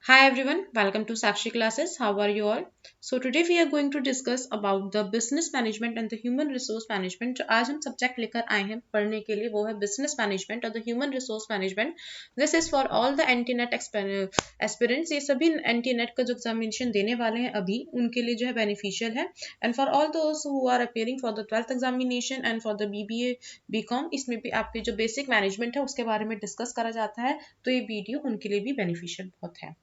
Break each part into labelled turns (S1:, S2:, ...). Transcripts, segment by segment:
S1: Hi everyone, welcome to Sakshi classes. How are you all? So today we are going to discuss about the business management and the human resource management. जो आज हम subject लेकर आए हैं पढ़ने के लिए वो है business management और the human resource management. This is for all the NT-NET aspirants. ये सभी NT-NET का जो एग्जामिनेशन देने वाले हैं अभी उनके लिए जो है बेनिफिशियल है. And for all those who are appearing for the 12th examination and for the BBA, BCom, इसमें भी आपके जो बेसिक मैनेजमेंट है उसके बारे में डिस्कस करा जाता है. तो ये वीडियो उनके लिए भी बेनिफिशियल बहुत है.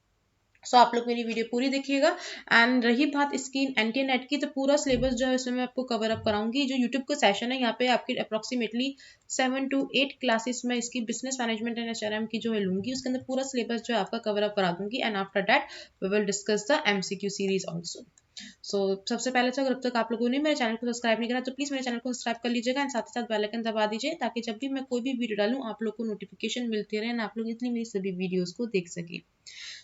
S1: आप लोग मेरी वीडियो पूरी देखिएगा. एंड रही बात इसकी NT-NET की, तो पूरा सिलेबस जो है इसमें मैं आपको कवर अप कराऊंगी. जो यूट्यूब का सेशन है यहाँ पे आपकी अप्रोक्सीमेटली 7 to 8 क्लासेस में इसकी बिजनेस मैनेजमेंट एंड HRM की जो है लूंगी. उसके अंदर पूरा सिलेबस जो है आपका कवर अप करा दूंगी. And after that we will discuss the MCQ series also. सबसे पहले तो अगर अब तक आप लोगों ने मेरे चैनल को सब्सक्राइब नहीं करा तो प्लीज़ मेरे चैनल को सब्सक्राइब कर लीजिएगा एंड साथ ही साथ बेल आइकन दबा दीजिए ताकि जब भी मैं कोई भी वीडियो डालूं आप लोग को नोटिफिकेशन मिलती रहे और आप लोग इतनी मेरी सभी वीडियोस को देख सकें.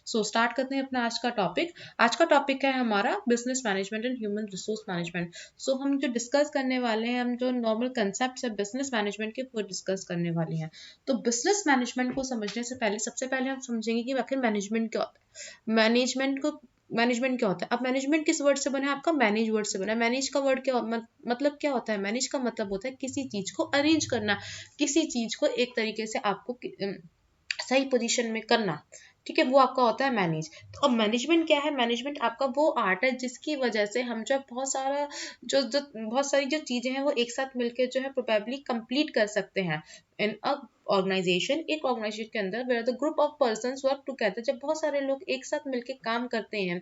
S1: स्टार्ट करते हैं अपना आज का टॉपिक. आज का टॉपिक है हमारा business management and human resource management. हम जो डिस्कस करने वाले हैं, हम जो नॉर्मल कंसेप्ट है बिजनेस मैनेजमेंट के वो डिस्कस करने वाले हैं. तो बिजनेस मैनेजमेंट को समझने से पहले सबसे पहले हम समझेंगे कि आखिर मैनेजमेंट क्या होता है. मैनेजमेंट क्या होता है. अब मैनेजमेंट किस वर्ड से बना है? आपका मैनेज वर्ड से बना है. मैनेज का वर्ड क्या मतलब क्या होता है? मैनेज का मतलब होता है किसी चीज को अरेंज करना, किसी चीज को एक तरीके से आपको सही पोजीशन में करना. ठीक है, वो आपका होता है मैनेज. तो अब मैनेजमेंट क्या है? मैनेजमेंट आपका वो आर्ट है जिसकी वजह से हम जो बहुत सारी जो चीजें हैं वो एक साथ मिलकर जो है प्रोबेबली कंप्लीट कर सकते हैं इन अ ऑर्गेनाइजेशन. एक ऑर्गेनाइजेशन के अंदर where the group of persons work together, जब बहुत सारे लोग एक साथ मिलकर काम करते हैं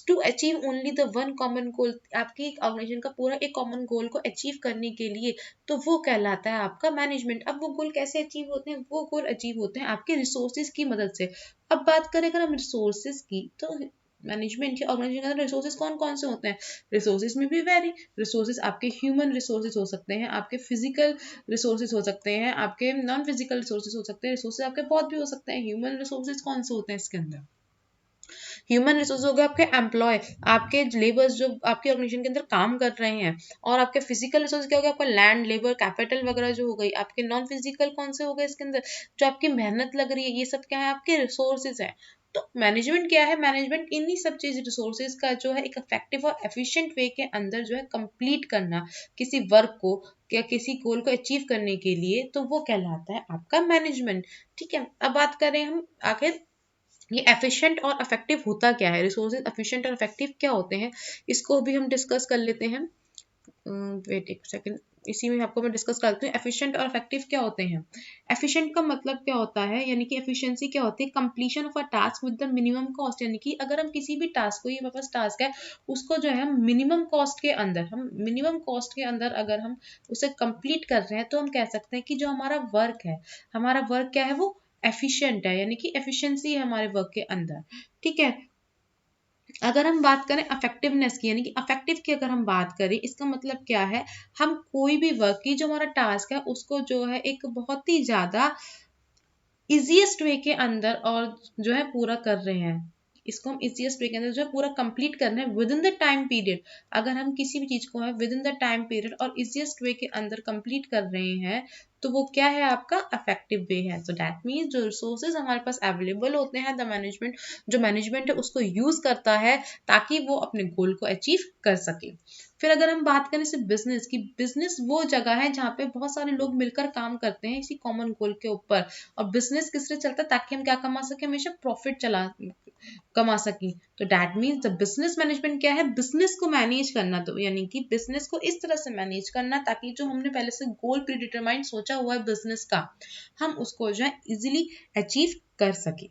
S1: to achieve only the one common goal, आपकी ऑर्गेनाइजेशन का पूरा एक कॉमन गोल को अचीव करने के लिए, तो वो कहलाता है आपका मैनेजमेंट. अब वो गोल कैसे अचीव होते हैं? वो गोल अचीव होते हैं आपके रिसोर्सेज की मदद से. अब बात करें अगर हम रिसोर्सेज की, तो मैनेजमेंट के ऑर्गेनाइजेशन के अंदर रिसोर्सेज कौन कौन से होते हैं? रिसोर्सेज में भी वेरी रिसोर्सेज आपके ह्यूमन रिसोर्सेज हो सकते हैं, आपके फिजिकल रिसोर्सेज हो सकते हैं, आपके नॉन फिजिकल रिसोर्सेज हो सकते हैं. रिसोर्सेज आपके बहुत भी हो सकते हैं. ह्यूमन रिसोर्सेज कौन से होते हैं इसके अंदर? ह्यूमन रिसोर्स हो गए आपके एम्प्लॉय, आपके लेबर्स जो आपके ऑर्गेनाइजेशन के अंदर काम कर रहे हैं. और आपके फिजिकल रिसोर्स क्या हो गया? आपका लैंड, लेबर, कैपिटल वगैरह जो हो गई. आपके नॉन फिजिकल कौन से हो गए इसके अंदर? जो आपकी मेहनत लग रही है, ये सब क्या है? आपके रिसोर्सेज है. तो मैनेजमेंट क्या है? मैनेजमेंट इन्हीं सब चीज रिसोर्सेज का जो है एक इफेक्टिव और एफिशिएंट वे के अंदर जो है कंप्लीट करना किसी वर्क को या किसी गोल को अचीव करने के लिए, तो वो कहलाता है आपका मैनेजमेंट. ठीक है, अब बात करें हम आखिर ये एफिशिएंट और इफेक्टिव होता क्या है. रिसोर्सेज एफिशिएंट और इफेक्टिव क्या होते हैं, इसको भी हम डिस्कस कर लेते हैं. वेट एक सेकंड, इसी में आपको मैं डिस्कस करती हूँ एफिशिएंट और इफेक्टिव क्या होते हैं. एफिशिएंट का मतलब क्या होता है, यानी कि एफिशिएंसी क्या होती है? Completion of a task with the minimum cost. यानी कि अगर हम किसी भी टास्क को, ये मेरे पास टास्क है, उसको जो है हम मिनिमम कॉस्ट के अंदर अगर हम उसे कंप्लीट कर रहे हैं तो हम कह सकते हैं कि जो हमारा वर्क क्या है वो एफिशिएंट है, यानी कि एफिशिएंसी है हमारे वर्क के अंदर. ठीक है, अगर हम बात करें अफेक्टिवनेस की, यानी कि अफेक्टिव की अगर हम बात करें, इसका मतलब क्या है? हम कोई भी वर्क की जो हमारा टास्क है उसको जो है एक बहुत ही ज्यादा इजीएस्ट वे के अंदर और जो है पूरा कर रहे हैं. इसको हम इजीएस्ट वे के अंदर जो है पूरा कंप्लीट करना है with in the time period. अगर हम किसी भी चीज को है with in the time period और इजीएस्ट वे के अंदर कंप्लीट कर रहे हैं, तो वो क्या है? आपका इफेक्टिव वे है. सो दैट मीन्स जो रिसोर्सेज हमारे पास अवेलेबल होते हैं, द मैनेजमेंट है उसको यूज करता है ताकि वो अपने गोल को अचीव कर सके. फिर अगर हम बात करें सिर्फ बिजनेस की, बिजनेस वो जगह है जहाँ पे बहुत सारे लोग मिलकर काम करते हैं इसी कॉमन गोल के ऊपर. और बिजनेस किस लिए चलता है? ताकि हम क्या कमा सके? हमेशा प्रॉफिट कमा सके. तो that means the business management क्या है? बिजनेस को मैनेज करना. तो यानी कि बिजनेस को इस तरह से मैनेज करना ताकि जो हमने पहले से गोल प्री डिटरमाइंड सोचा हुआ है बिजनेस का, हम उसको जो है इजिली अचीव कर सके.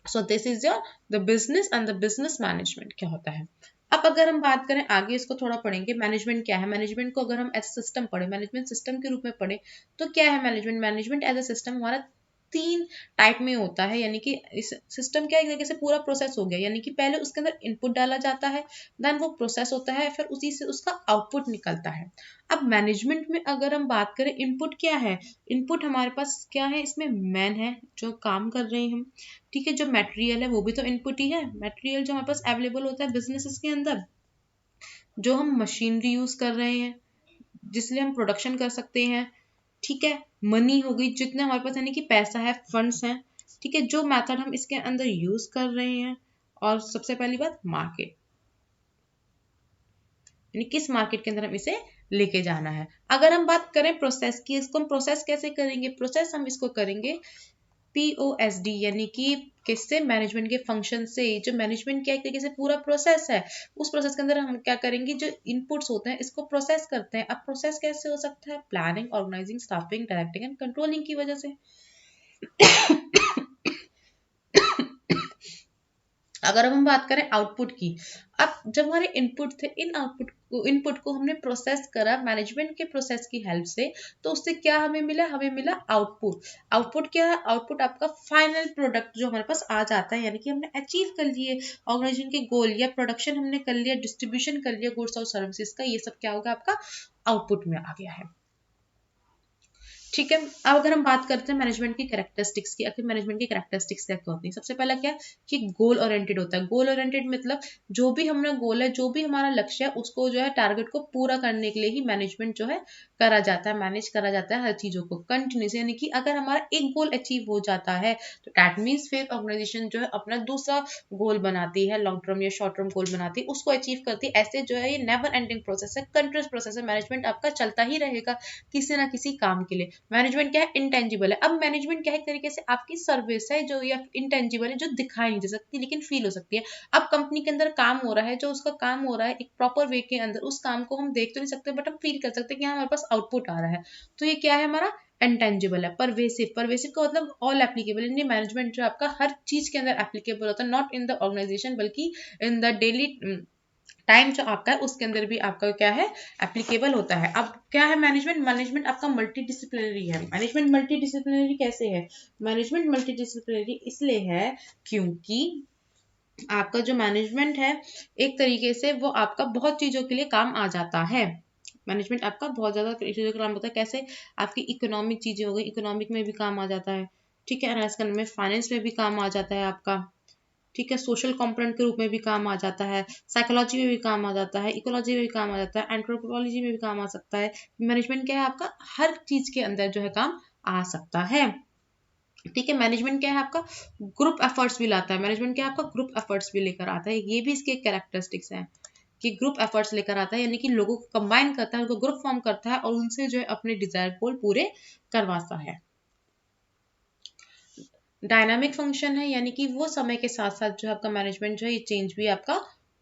S1: सो this is your the business and the business management क्या होता है. अब अगर हम बात करें आगे, इसको थोड़ा पढ़ेंगे. मैनेजमेंट क्या है? मैनेजमेंट को अगर हम एज सिस्टम पढ़े, मैनेजमेंट सिस्टम के रूप में पढ़े, तो क्या है मैनेजमेंट एज अ सिस्टम हमारा 3 टाइप में होता है. यानी कि इस सिस्टम क्या एक तरीके से पूरा प्रोसेस हो गया. यानी कि पहले उसके अंदर इनपुट डाला जाता है, देन वो प्रोसेस होता है, फिर उसी से उसका आउटपुट निकलता है. अब मैनेजमेंट में अगर हम बात करें, इनपुट क्या है? इनपुट हमारे पास क्या है? इसमें मैन है जो काम कर रहे हैं हम. ठीक है, जो मटेरियल है वो भी तो इनपुट ही है. मटेरियल जो हमारे पास अवेलेबल होता है बिजनेसेस के अंदर, जो हम मशीनरी यूज कर रहे हैं जिसलिए हम प्रोडक्शन कर सकते हैं. ठीक है, मनी हो गई, जितने हमारे पास यानी कि पैसा है, फंड्स हैं. ठीक है, जो मेथड हम इसके अंदर यूज कर रहे हैं, और सबसे पहली बात मार्केट, यानी किस मार्केट के अंदर हम इसे लेके जाना है। अगर हम बात करें प्रोसेस की, इसको हम प्रोसेस कैसे करेंगे, प्रोसेस हम इसको करेंगे POSD, यानी कि किससे, मैनेजमेंट के फंक्शन से। जो मैनेजमेंट क्या एक तरीके से पूरा प्रोसेस है, उस प्रोसेस के अंदर हम क्या करेंगे, जो इनपुट्स होते हैं इसको प्रोसेस करते हैं। अब प्रोसेस कैसे हो सकता है, planning, organising, staffing, directing and controlling की वजह से। अगर हम बात करें आउटपुट की, अब जब हमारे इनपुट थे, इन इनपुट को हमने प्रोसेस करा मैनेजमेंट के प्रोसेस की हेल्प से, तो उससे क्या हमें मिला, हमें मिला आउटपुट। आउटपुट क्या है, आउटपुट आपका फाइनल प्रोडक्ट जो हमारे पास आ जाता है, यानी कि हमने अचीव कर लिए ऑर्गेनाइजेशन के गोल, या प्रोडक्शन हमने कर लिया, डिस्ट्रीब्यूशन कर लिया गुड्स और सर्विसेज का, ये सब क्या होगा, आपका आउटपुट में आ गया है। ठीक है, अब अगर हम बात करते हैं मैनेजमेंट की कैरेक्टरिस्टिक्स की, आखिर मैनेजमेंट की कैरेक्टरिस्टिक्स क्या होती है। सबसे पहला क्या, कि गोल ओरिएंटेड होता है। गोल ओरिएंटेड मतलब जो भी हमारा गोल है, जो भी हमारा लक्ष्य है, उसको जो है टारगेट को पूरा करने के लिए ही मैनेजमेंट जो है करा जाता है, मैनेज करा जाता है हर चीजों को कंटिन्यूस। यानी कि अगर हमारा एक गोल अचीव हो जाता है, तो दैट मीन्स फिर ऑर्गेनाइजेशन जो है अपना दूसरा गोल बनाती है, लॉन्ग टर्म या शॉर्ट टर्म गोल बनाती है, उसको अचीव करती है। ऐसे जो है ये नेवर एंडिंग प्रोसेस है, कंटिन्यूस प्रोसेस है, मैनेजमेंट आपका चलता ही रहेगा किसी ना किसी काम के लिए। मैनेजमेंट क्या है, इंटेंजिबल है। अब मैनेजमेंट क्या है, एक तरीके से आपकी सर्विस है जो, या इंटेंजिबल है, जो दिखाई नहीं दे सकती लेकिन फील हो सकती है। अब कंपनी के अंदर काम हो रहा है, जो उसका काम हो रहा है एक प्रॉपर वे के अंदर, उस काम को हम देख तो नहीं सकते, बट हम फील कर सकते हैं कि हमारे पास आउटपुट आ रहा है। तो ये क्या है, हमारा इंटेंजिबल है। परवेसिव, परवेसिव का मतलब ऑल एप्लीकेबल, यानी मैनेजमेंट जो आपका हर चीज के अंदर एप्लीकेबल होता है, नॉट इन द ऑर्गेनाइजेशन बल्कि इन द डेली टाइम जो आपका है उसके अंदर भी आपका क्या है, एप्लीकेबल होता है। अब क्या है मैनेजमेंट, मैनेजमेंट आपका मल्टी डिसिप्लिनरी है। मैनेजमेंट मल्टी डिसिप्लिनरी कैसे है, मैनेजमेंट मल्टी डिसिप्लिनरी इसलिए है क्योंकि आपका जो मैनेजमेंट है एक तरीके से वो आपका बहुत चीजों के लिए काम आ जाता है। मैनेजमेंट आपका बहुत ज्यादा चीजों का काम होता है। कैसे, आपकी इकोनॉमिक चीजें हो गई, इकोनॉमिक में भी काम आ जाता है। ठीक है, एनालाइज करने में, फाइनेंस में भी काम आ जाता है आपका। ठीक है, सोशल कंपोनेंट के रूप में भी काम आ जाता है, साइकोलॉजी में भी काम आ जाता है, इकोलॉजी में भी काम आ जाता है, एंथ्रोपोलॉजी में भी काम आ सकता है। मैनेजमेंट क्या है, आपका हर चीज के अंदर जो है काम आ सकता है। ठीक है, मैनेजमेंट क्या है, आपका ग्रुप एफर्ट्स भी लाता है। मैनेजमेंट क्या है, आपका ग्रुप एफर्ट्स भी लेकर आता है। ये भी इसके कैरेक्टरिस्टिक्स हैं कि ग्रुप एफर्ट्स लेकर आता है, यानी कि लोगों को कंबाइन करता है, उनको ग्रुप फॉर्म करता है और उनसे जो है अपने डिजायर गोल पूरे करवाता है। डायनामिक फंक्शन है, यानी कि वो समय के साथ साथ जो है आपका मैनेजमेंट जो है ये चेंज भी आपका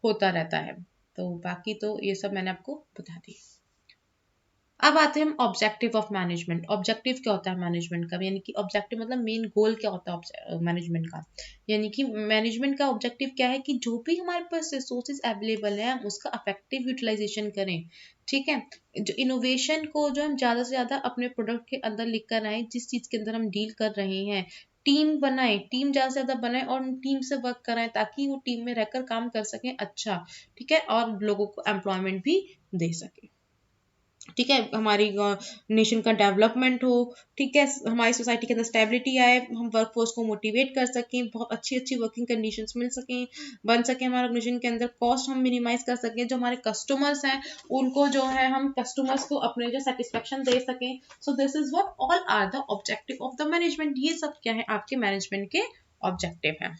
S1: होता रहता है। तो बाकी तो ये सब मैंने आपको बता दी। अब आते हैं हम ऑब्जेक्टिव ऑफ मैनेजमेंट। ऑब्जेक्टिव क्या होता है मैनेजमेंट का, यानी कि ऑब्जेक्टिव मतलब मेन गोल क्या होता है मैनेजमेंट का। यानी कि मैनेजमेंट का ऑब्जेक्टिव क्या है, कि जो भी हमारे पास रिसोर्सेज अवेलेबल है हम उसका इफेक्टिव यूटिलाइजेशन करें। ठीक है, जो इनोवेशन को जो हम ज़्यादा से ज़्यादा अपने प्रोडक्ट के अंदर लिख कर आए, जिस चीज़ के अंदर हम डील कर रहे हैं, टीम बनाए, टीम ज़्यादा से ज़्यादा बनाए और टीम से वर्क कराएं ताकि वो टीम में रहकर काम कर सकें अच्छा। ठीक है, और लोगों को एम्प्लॉयमेंट भी दे सके। ठीक है, हमारी नेशन का डेवलपमेंट हो। ठीक है, हमारी सोसाइटी के अंदर स्टेबिलिटी आए, हम वर्कफोर्स को मोटिवेट कर सकें, बहुत अच्छी अच्छी वर्किंग कंडीशंस मिल सकें, बन सके हमारे ऑर्गेनाइजेशन के अंदर, कॉस्ट हम मिनिमाइज कर सकें, जो हमारे कस्टमर्स हैं उनको जो है हम कस्टमर्स को अपने जो सेटिस्फेक्शन दे सकें। So this is what all are the objective of the management. ये सब क्या है, आपके मैनेजमेंट के ऑब्जेक्टिव है।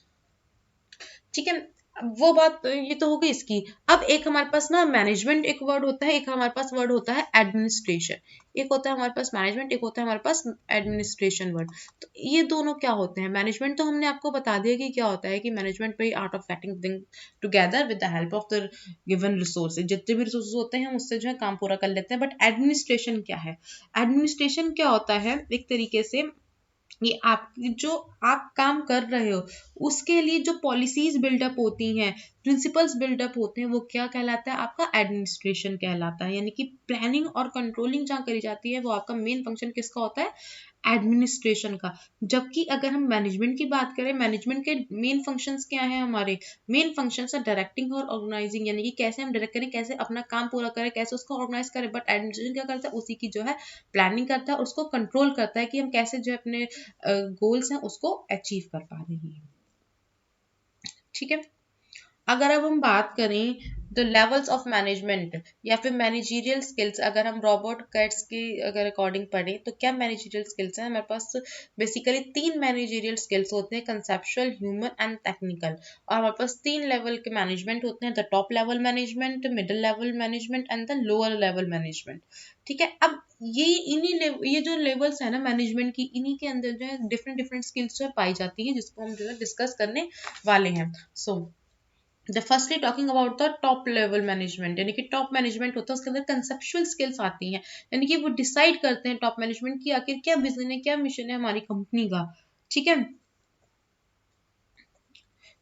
S1: ठीक है, अब वो बात ये तो हो गई इसकी। अब एक हमारे पास ना मैनेजमेंट एक वर्ड होता है, एक हमारे पास वर्ड होता है एडमिनिस्ट्रेशन। एक होता है हमारे पास मैनेजमेंट, एक होता है हमारे पास एडमिनिस्ट्रेशन वर्ड। तो ये दोनों क्या होते हैं, मैनेजमेंट तो हमने आपको बता दिया कि क्या होता है, कि management by art of getting thing together with the help of the given resources. जितने भी रिसोर्सेज होते हैं हम उससे जो है काम पूरा कर लेते हैं। बट एडमिनिस्ट्रेशन क्या है, एडमिनिस्ट्रेशन क्या होता है, एक तरीके से ये आप जो आप काम कर रहे हो उसके लिए जो पॉलिसीज बिल्डअप होती हैं, प्रिंसिपल्स बिल्डअप होते हैं, वो क्या कहलाता है, आपका एडमिनिस्ट्रेशन कहलाता है। यानी कि प्लानिंग और कंट्रोलिंग जहाँ करी जाती है वो आपका मेन फंक्शन किसका होता है, एडमिनिस्ट्रेशन का। जबकि अगर हम मैनेजमेंट की बात करें, मैनेजमेंट के मेन फंक्शंस क्या हैं, हमारे मेन फंक्शंस है डायरेक्टिंग और ऑर्गेनाइजिंग, यानी कि कैसे हम डायरेक्ट करें, कैसे अपना काम पूरा करें, कैसे उसको ऑर्गेनाइज करें। बट एडमिनिस्ट्रेशन क्या करता है, उसी की जो है प्लानिंग करता है, उसको कंट्रोल करता है कि हम कैसे जो है अपने गोल्स हैं उसको अचीव कर पा रहे हैं। ठीक है, अगर अब हम बात करें द लेवल्स ऑफ मैनेजमेंट या फिर मैनेजरियल स्किल्स, अगर हम रॉबर्ट कैट्स की अगर अकॉर्डिंग पढ़ें तो क्या मैनेजरियल स्किल्स हैं हमारे पास? बेसिकली 3 मैनेजरियल स्किल्स होते हैं, कंसेप्चुअल, ह्यूमन एंड टेक्निकल। और हमारे पास 3 लेवल के मैनेजमेंट होते हैं, the top level management, middle level management and the lower level management. ठीक है, अब ये जो लेवल्स है ना मैनेजमेंट की, इन्हीं के अंदर जो है डिफरेंट डिफरेंट स्किल्स जो है पाई जाती है, जिसको हम जो है डिस्कस करने वाले हैं। So the firstly talking about the top level management, यानी कि टॉप मैनेजमेंट होता है, उसके अंदर कंसेप्चुअल स्किल्स आती हैं, यानी कि वो डिसाइड करते हैं टॉप मैनेजमेंट की आखिर क्या विजन है, क्या मिशन है हमारी कंपनी का। ठीक है,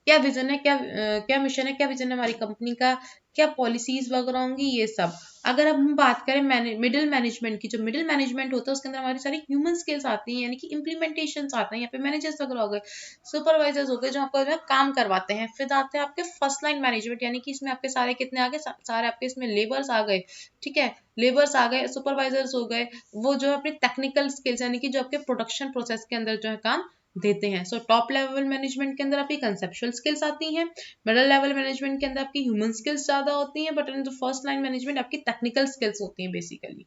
S1: क्या विजन है, क्या मिशन है, क्या विजन है हमारी कंपनी का, क्या पॉलिसीज वगैरह होंगी, ये सब। अगर अब हम बात करें मिडिल मैनेजमेंट की, जो मिडिल मैनेजमेंट होता है उसके अंदर हमारी सारी ह्यूमन स्किल्स आती हैं, यानी कि इम्प्लीमेंटेशन आते हैं, यहाँ पे मैनेजर्स वगैरह हो गए, सुपरवाइजर्स हो गए, जो आपको जो है काम करवाते हैं। फिर आते हैं आपके फर्स्ट लाइन मैनेजमेंट, यानी कि इसमें आपके सारे कितने आ गए, सारे आपके इसमें लेबर्स आ गए। ठीक है, लेबर्स आ गए, सुपरवाइजर्स हो गए, वो जो है अपनी टेक्निकल स्किल्स, यानी कि जो आपके प्रोडक्शन प्रोसेस के अंदर जो है काम देते हैं। सो टॉप लेवल मैनेजमेंट के अंदर आपकी कंसेप्चुअल स्किल्स आती हैं, मिडिल लेवल मैनेजमेंट के अंदर आपकी ह्यूमन स्किल्स ज्यादा होती हैं, but in the first line management आपकी टेक्निकल स्किल्स होती हैं बेसिकली,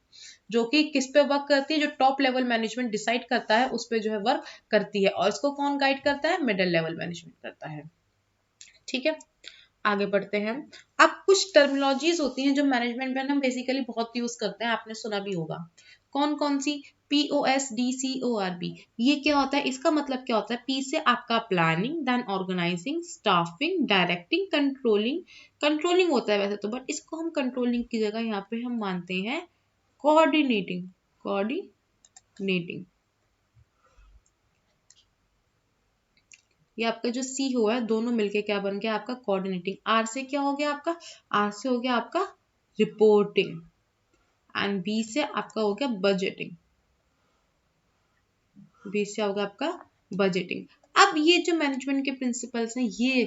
S1: जो कि किस पे वर्क करती है, जो टॉप लेवल मैनेजमेंट डिसाइड करता है उस पे जो है वर्क करती है, और इसको कौन गाइड करता है? मिडिल लेवल मैनेजमेंट करता है। ठीक है, आगे बढ़ते हैं। अब कुछ टर्मिनोलॉजीज होती हैं जो मैनेजमेंट में हम बेसिकली बहुत यूज करते हैं, आपने सुना भी होगा। कौन कौन सी? POSDCORB, ये क्या होता है, इसका मतलब क्या होता है? P से आपका planning, then organising, staffing, directing, controlling. Controlling होता है वैसे तो, बट इसको हम कंट्रोलिंग की जगह यहाँ पे हम मानते हैं कोऑर्डिनेटिंग। कोऑर्डिनेटिंग, ये आपका जो सी हुआ है दोनों मिलके क्या बन गया आपका? कोऑर्डिनेटिंग। आर से क्या हो गया आपका? आर से हो गया आपका रिपोर्टिंग, एंड बी से आपका हो गया बजटिंग। बी से होगा आपका बजटिंग। अब ये जो मैनेजमेंट के प्रिंसिपल्स हैं, ये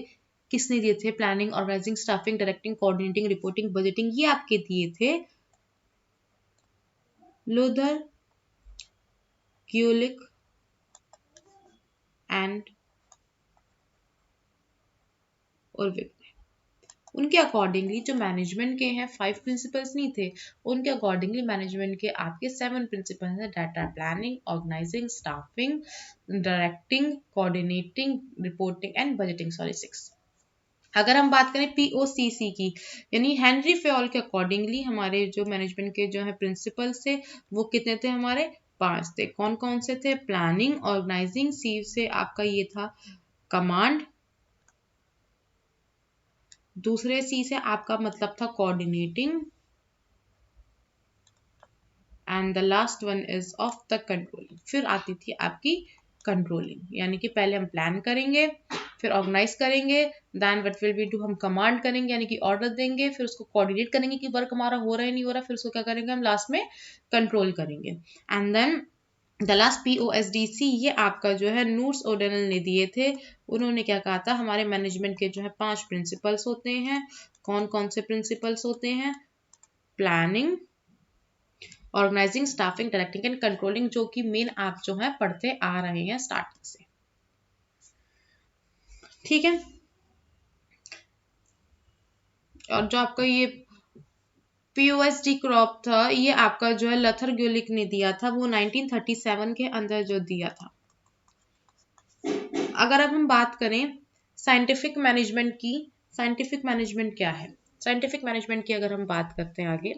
S1: किसने दिए थे? Planning, organising, staffing, directing, coordinating, reporting, budgeting, ये आपके दिए थे लुथर, ग्यूलिक एंड उर्विक। उनके अकॉर्डिंगली जो मैनेजमेंट के हैं 5 प्रिंसिपल्स नहीं थे, उनके अकॉर्डिंगली मैनेजमेंट के आपके 7 प्रिंसिपल्स हैं, data, planning, organising, staffing, directing, coordinating, reporting and budgeting. Sorry 6। अगर हम बात करें POCC की, यानी हेनरी फेयोल के अकॉर्डिंगली हमारे जो मैनेजमेंट के जो है प्रिंसिपल्स थे वो कितने थे? हमारे 5 थे। कौन कौन से थे? प्लानिंग, ऑर्गेनाइजिंग, सी से आपका ये था कमांड, दूसरे सी से आपका मतलब था coordinating, and the last one is of the controlling. फिर आती थी आपकी कंट्रोलिंग, यानी कि पहले हम प्लान करेंगे, फिर ऑर्गेनाइज करेंगे, then what will we do, हम कमांड करेंगे यानी कि ऑर्डर देंगे, फिर उसको कोऑर्डिनेट करेंगे कि वर्क हमारा हो रहा है नहीं हो रहा, फिर उसको क्या करेंगे हम लास्ट में कंट्रोल करेंगे। And then the last POSDC, ये आपका जो है नूर्स ओडेनल ने दिए थे। उन्होंने क्या कहा था? हमारे मैनेजमेंट के जो है 5 प्रिंसिपल्स होते हैं। कौन कौन से प्रिंसिपल्स होते हैं? Planning, organising, staffing, directing and controlling, जो कि मेन आप जो है पढ़ते आ रहे हैं स्टार्टिंग से। ठीक है, और जो आपका ये POSD क्रॉप था, ये आपका जो है लथर ग्यूलिक ने दिया था, वो 1937 के अंदर जो दिया था। अगर अब हम बात करें साइंटिफिक मैनेजमेंट की, साइंटिफिक मैनेजमेंट क्या है? साइंटिफिक मैनेजमेंट की अगर हम बात करते हैं आगे,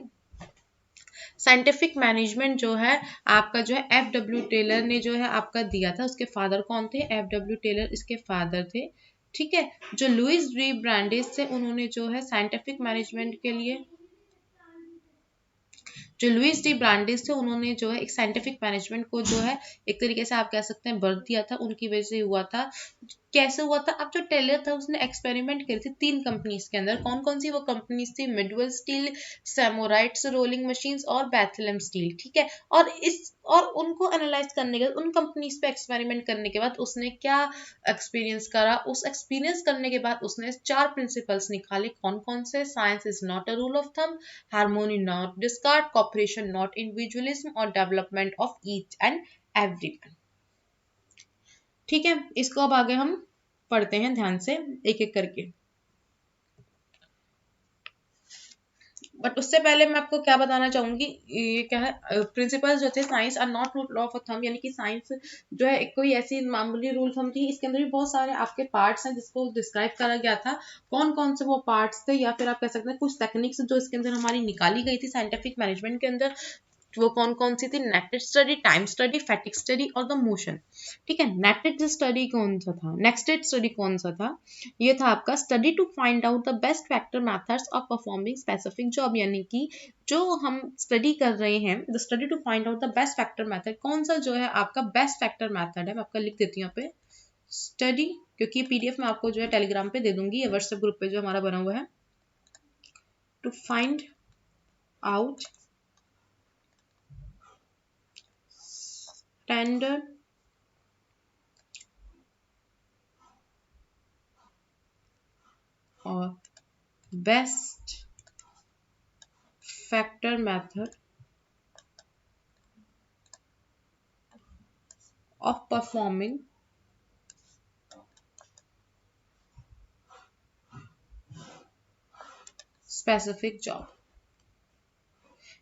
S1: साइंटिफिक मैनेजमेंट जो है आपका जो है FW टेलर ने जो है आपका दिया था। उसके फादर कौन थे? FW टेलर इसके फादर थे। ठीक है, जो लुइस डी ब्रांडिस थे, उन्होंने जो है साइंटिफिक मैनेजमेंट के लिए, जो लुइस डी ब्रांडिस थे, उन्होंने जो है एक साइंटिफिक मैनेजमेंट को जो है एक तरीके से आप कह सकते हैं बर्थ दिया था, उनकी वजह से हुआ था। कैसे हुआ था? अब जो टेलर था उसने एक्सपेरिमेंट करे थे 3 कंपनीज के अंदर। कौन कौन सी वो कंपनीज थी? मिडवेल स्टील, सैमोराइट्स रोलिंग मशीन्स और बेथलेम स्टील। ठीक है, और उनको एनालाइज करने के बाद, उन कंपनीज पे एक्सपेरिमेंट करने के बाद उसने क्या एक्सपीरियंस करा? उस एक्सपीरियंस करने के बाद उसने 4 प्रिंसिपल्स निकाले। कौन कौन से? Science is not a rule of thumb, harmony not discord, cooperation not individualism, और development of each and everyone. ठीक है, इसको अब आगे हम पढ़ते हैं ध्यान से एक एक करके। बट उससे पहले मैं आपको क्या बताना चाहूंगी, ये क्या है, प्रिंसिपल्स जो थे science are not law of thumb, यानी कि साइंस जो है एक कोई ऐसी मामूली रूल थंब थी, इसके अंदर भी बहुत सारे आपके पार्ट्स हैं जिसको डिस्क्राइब करा गया था। कौन कौन से वो पार्ट्स थे, या फिर आप कह सकते हैं कुछ टेक्निक्स जो इसके अंदर हमारी निकाली गई थी साइंटिफिक मैनेजमेंट के अंदर, वो कौन कौन सी थी? नेटेड study, time study, fatigue study और द मोशन। ठीक है, नेटेड स्टडी कौन सा था, नेक्स्टेड स्टडी कौन सा था? ये था आपका study to find out the best factor methods of performing specific job, यानी कि जो हम स्टडी कर रहे हैं, the study to find out the best factor method, कौन सा जो है आपका बेस्ट फैक्टर मेथड है। मैं आपका लिख देती हूँ यहाँ पे स्टडी, क्योंकि पीडीएफ में आपको जो है टेलीग्राम पे दे दूंगी, ये व्हाट्सएप ग्रुप पे जो हमारा बना हुआ है। टू फाइंड आउट स्टैंडर्ड और best factor method of performing specific job,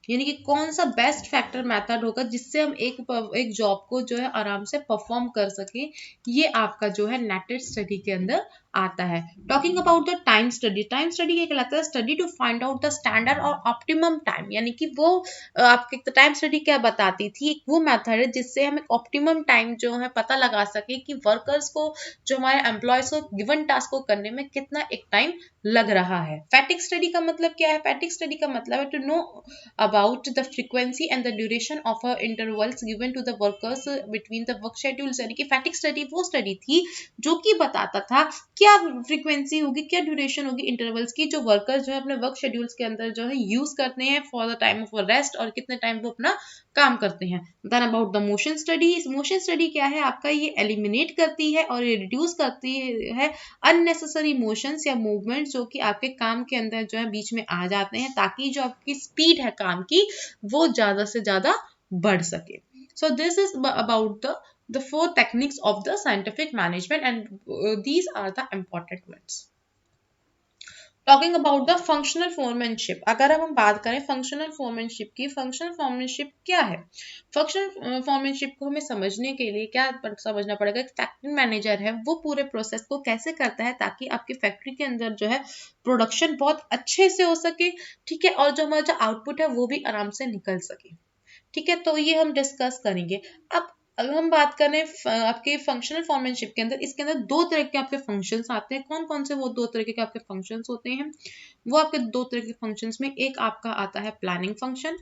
S1: यानी कि कौन सा बेस्ट फैक्टर मेथड होगा जिससे हम एक जॉब को जो है आराम से परफॉर्म कर सके, ये आपका जो है नेटेड स्टडी के अंदर आता है। Talking about the time study, time study ये कहलाता है study to find out the standard और ऑप्टिमम टाइम, यानी कि वो आपके टाइम स्टडी क्या बताती थी, वो मेथड है जिससे हम एक ऑप्टिमम टाइम जो है पता लगा सके कि वर्कर्स को, जो हमारे एम्प्लॉयज को गिवन टास्क को करने में कितना एक टाइम लग रहा है। फैटिक स्टडी का मतलब क्या है? फैटिक स्टडी का मतलब है to know about the frequency and the duration of intervals given to the workers between the work schedules, यानी कि फैटिक स्टडी वो स्टडी थी जो कि बताता था क्या फ्रीक्वेंसी होगी, क्या ड्यूरेशन होगी इंटरवल्स की, जो वर्कर्स जो है अपने वर्क शेड्यूल्स के अंदर जो है यूज करते हैं for the time of rest, और कितने टाइम वो अपना काम करते हैं। Then about the motion study, motion study क्या है आपका, ये एलिमिनेट करती है और ये रिड्यूस करती है अननेसेसरी मोशंस या मूवमेंट्स जो कि आपके काम के अंदर जो है बीच में आ जाते हैं, ताकि जो आपकी स्पीड है काम की वो ज्यादा से ज्यादा बढ़ सके। सो this is about the four techniques of the scientific management, and these are the important ones. Talking about the functional foremanship, अगर अब हम बात करें फंक्शनल फोरमैनशिप की, फंक्शनल फोरमैनशिप क्या है? फंक्शनल फोरमैनशिप को हमें समझने के लिए क्या समझना पड़ेगा, एक फैक्ट्री मैनेजर है वो पूरे प्रोसेस को कैसे करता है ताकि आपकी फैक्ट्री के अंदर जो है प्रोडक्शन बहुत अच्छे से हो सके, ठीक है, और जो हमारा जो आउटपुट है वो भी आराम से निकल सके, ठीक है। तो ये हम डिस्कस करेंगे। अब अगर हम बात करें आपके फंक्शनल फोरमैनशिप के अंदर, इसके अंदर दो तरह के आपके फंक्शंस आते हैं। कौन कौन से वो दो तरह के आपके फंक्शंस होते हैं? वो आपके दो तरह के फंक्शंस में एक आपका आता है प्लानिंग फंक्शन,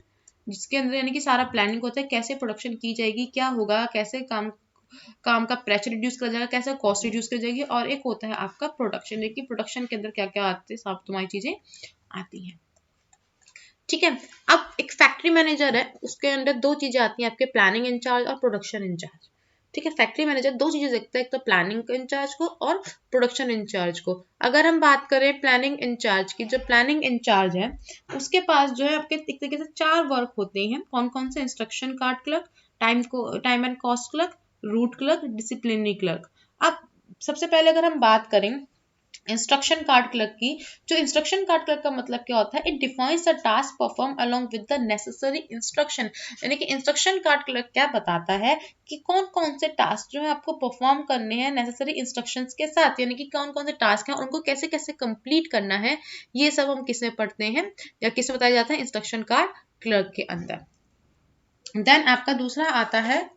S1: जिसके अंदर यानी कि सारा प्लानिंग होता है, कैसे प्रोडक्शन की जाएगी, क्या होगा, कैसे काम का प्रेशर रिड्यूस कर जाएगा, कैसे कॉस्ट रिड्यूस कर जाएगी। और एक होता है आपका प्रोडक्शन, यानी कि प्रोडक्शन के अंदर क्या क्या आते हैं, सब तुम्हारी चीजें आती हैं, ठीक है। अब एक फैक्ट्री मैनेजर है, उसके अंदर दो चीजें आती हैं आपके, प्लानिंग इंचार्ज और प्रोडक्शन इंचार्ज, ठीक है। फैक्ट्री मैनेजर दो चीजें देखता है, एक तो प्लानिंग इंचार्ज को और प्रोडक्शन इंचार्ज को। अगर हम बात करें प्लानिंग इंचार्ज की, जो प्लानिंग इंचार्ज है उसके पास जो है आपके एक तरीके से चार वर्क होते हैं। कौन कौन से? Instruction card clerk, time and cost clerk, root clerk, disciplinary clerk. अब सबसे पहले अगर हम बात करें इंस्ट्रक्शन कार्ड क्लर्क की, जो इंस्ट्रक्शन कार्ड क्लर्क का मतलब क्या होता है? It defines the task perform along with the necessary instruction, यानी कि इंस्ट्रक्शन कार्ड क्लर्क क्या बताता है कि कौन कौन से टास्क जो है आपको परफॉर्म करने हैं नेसेसरी इंस्ट्रक्शंस के साथ, यानी कि कौन कौन से टास्क हैं उनको कैसे कैसे कंप्लीट करना है, ये सब हम किस में पढ़ते हैं या किस में बताया जाता है? इंस्ट्रक्शन कार्ड क्लर्क के अंदर। देन आपका दूसरा आता है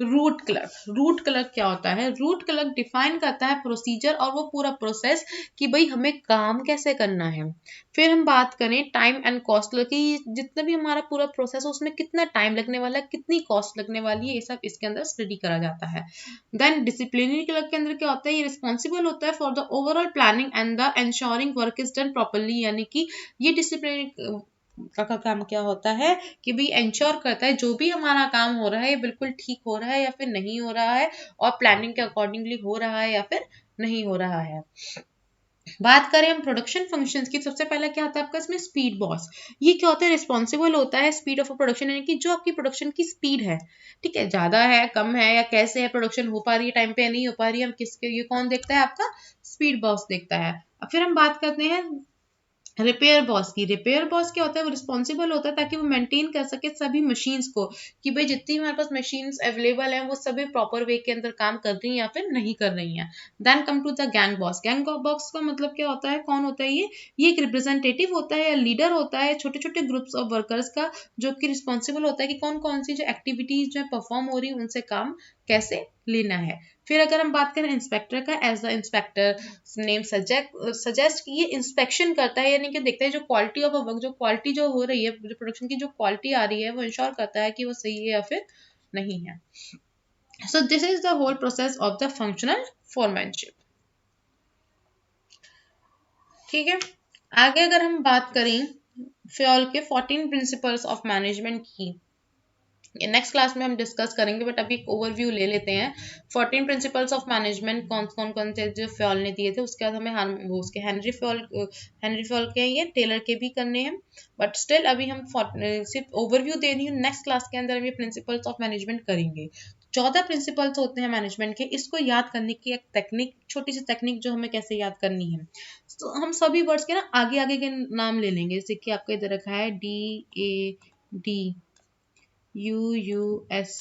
S1: रूट क्लर्क। रूट क्लर्क क्या होता है? रूट क्लर्क डिफाइन करता है प्रोसीजर और वो पूरा प्रोसेस कि भाई हमें काम कैसे करना है। फिर हम बात करें टाइम एंड कॉस्ट क्लर्क की, जितना भी हमारा पूरा प्रोसेस है उसमें कितना टाइम लगने वाला है, कितनी कॉस्ट लगने वाली है, ये सब इसके अंदर स्टडी करा जाता है। देन डिसिप्लिनरी क्लर्क के अंदर क्या होता है? ये रिस्पॉन्सिबल होता है for the overall planning and the ensuring work is done properly, यानी कि ये डिसिप्लिनरी का काम क्या होता है कि भाई इंश्योर करता है जो भी हमारा काम हो रहा है ये बिल्कुल ठीक हो रहा है या फिर नहीं हो रहा है, और प्लानिंग के अकॉर्डिंगली हो रहा है या फिर नहीं हो रहा है। बात करें हम प्रोडक्शन फंक्शंस की, सबसे पहले क्या होता है आपका इसमें स्पीड बॉस। ये क्या होता है? रिस्पॉन्सिबल होता है स्पीड ऑफ प्रोडक्शन, यानी कि जो आपकी प्रोडक्शन की स्पीड है, ठीक है, ज्यादा है, कम है, या कैसे है प्रोडक्शन, हो पा रही है टाइम पे या नहीं हो पा रही है, हम किसके, ये कौन देखता है? आपका स्पीड बॉस देखता है। अब फिर हम बात करते हैं रिपेयर बॉस क्या होता है, वो रिस्पॉन्सिबल होता है ताकि वो मेंटेन कर सके सभी मशीन्स को, कि भाई जितनी हमारे पास मशीन्स अवेलेबल हैं वो सभी प्रॉपर वे के अंदर काम कर रही हैं या फिर नहीं कर रही हैं। Then come to the gang boss. Gang boss का मतलब क्या होता है, कौन होता है ये एक रिप्रेजेंटेटिव होता है या लीडर होता है छोटे छोटे ग्रुप्स ऑफ वर्कर्स का, जो कि रिस्पॉन्सिबल होता है कि कौन कौन सी जो एक्टिविटीज जो परफॉर्म हो रही है उनसे काम कैसे लेना है। फिर अगर हम बात करें इंस्पेक्टर का, as the inspector name suggest कि ये इंस्पेक्शन करता है, यानी कि देखता है जो क्वालिटी ऑफ वर्क, जो क्वालिटी जो हो रही है, जो प्रोडक्शन की जो क्वालिटी आ रही है वो इंश्योर करता है कि वो सही है या फिर नहीं है। So this is the whole process of the functional foremanship. ठीक है, आगे अगर हम बात करें फ्योल के 14 प्रिंसिपल्स ऑफ मैनेजमेंट की, नेक्स्ट क्लास में हम डिस्कस करेंगे, बट अभी एक ओवरव्यू ले लेते हैं। 14 प्रिंसिपल्स ऑफ मैनेजमेंट कौन से जो फ्योल ने दिए थे, उसके बाद हमें वो उसके हेनरी फ्योल के ये टेलर के भी करने हैं, बट स्टिल अभी हम सिर्फ ओवरव्यू दे रही हूँ। नेक्स्ट क्लास के अंदर हम ये प्रिंसिपल्स ऑफ मैनेजमेंट करेंगे। 14 प्रिंसिपल्स होते हैं मैनेजमेंट के, इसको याद करने की एक टेक्निक, छोटी सी टेक्निक जो हमें कैसे याद करनी है। तो हम सभी वर्ड्स के ना आगे आगे के नाम ले लेंगे, जैसे कि आपको इधर रखा है DAD US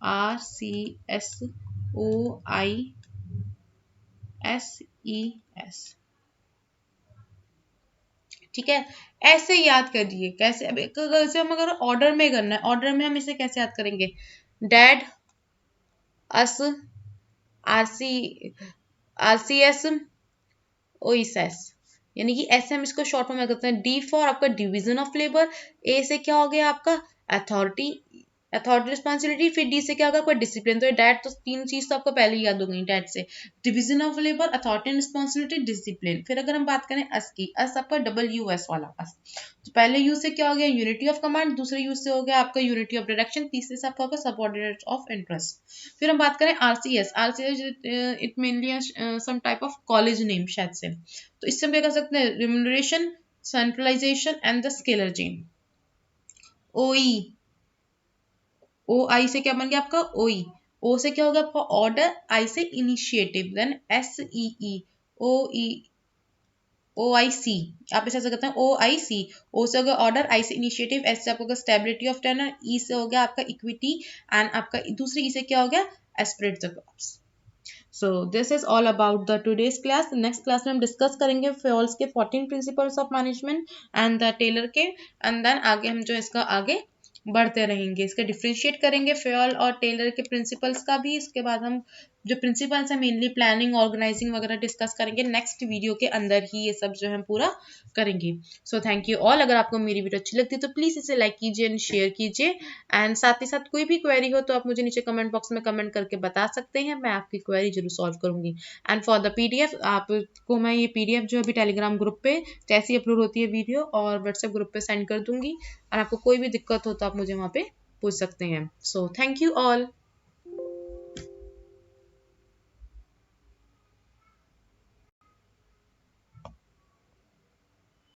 S1: RCSOISES। ठीक है, ऐसे याद करिए। कैसे, अब से हम अगर ऑर्डर में करना है, ऑर्डर में हम इसे कैसे याद करेंगे, डैड, अस, RCS, OISES, यानी कि ऐसे हम इसको शॉर्ट फॉर्म में करते हैं। D फॉर आपका डिवीजन ऑफ लेबर, A से क्या हो गया आपका अथॉरिटी रिस्पॉन्सिबिलिटी, फिर डी से क्या होगा आपका डिसिप्लिन। तो डैट तो तीन चीज तो आपको पहले ही याद हो गई डैट से, division of labour, authority and responsibility, discipline. फिर अगर हम बात करें अस की, अस आपका WUS वाला अस, तो पहले यू से क्या हो गया यूनिटी ऑफ कमांड, दूसरे यूज से हो गया आपका यूनिटी ऑफ डायरेक्शन, तीसरे से आपका होगा सबऑर्डिनेट ऑफ इंटरेस्ट। फिर हम बात करें RCS, it mainly some type of college name शायद से, तो इससे हम क्या कर सकते हैं, remuneration, centralisation and the scalar chain. OI से क्या बन गया आपका OE, O से क्या होगा आपका ऑर्डर, I से इनिशिएटिव, देन SEE OIC, आप इसे ऐसा करते हैं OIC। O से होगा ऑर्डर, I से इनिशिएटिव, S से आपका होगा स्टेबिलिटी ऑफ टेनर, E से हो गया आपका इक्विटी, एंड आपका दूसरी E से क्या हो गया esprit de corps. So this is all about the today's class. Next class में हम डिस्कस करेंगे फ्योल्स के 14 principles of management and the Taylor के, एंड देन आगे हम जो इसका आगे बढ़ते रहेंगे, इसका डिफ्रेंशिएट करेंगे फ्योल और टेलर के प्रिंसिपल्स का भी। इसके बाद हम जो प्रिंसिपल्स है मेनली प्लानिंग, ऑर्गेनाइजिंग वगैरह डिस्कस करेंगे, नेक्स्ट वीडियो के अंदर ही ये सब जो है पूरा करेंगे। So thank you all. अगर आपको मेरी वीडियो अच्छी लगती है तो प्लीज़ इसे लाइक कीजिए एंड शेयर कीजिए, एंड साथ ही साथ कोई भी क्वेरी हो तो आप मुझे नीचे कमेंट बॉक्स में कमेंट करके बता सकते हैं, मैं आपकी क्वेरी जरूर सॉल्व करूंगी। एंड फॉर द PDF आपको मैं ये PDF जो अभी टेलीग्राम ग्रुप पे जैसी अपलोड होती है वीडियो और व्हाट्सएप ग्रुप पे सेंड कर दूंगी, और आपको कोई भी दिक्कत हो तो आप मुझे वहाँ पे पूछ सकते हैं। So thank you all.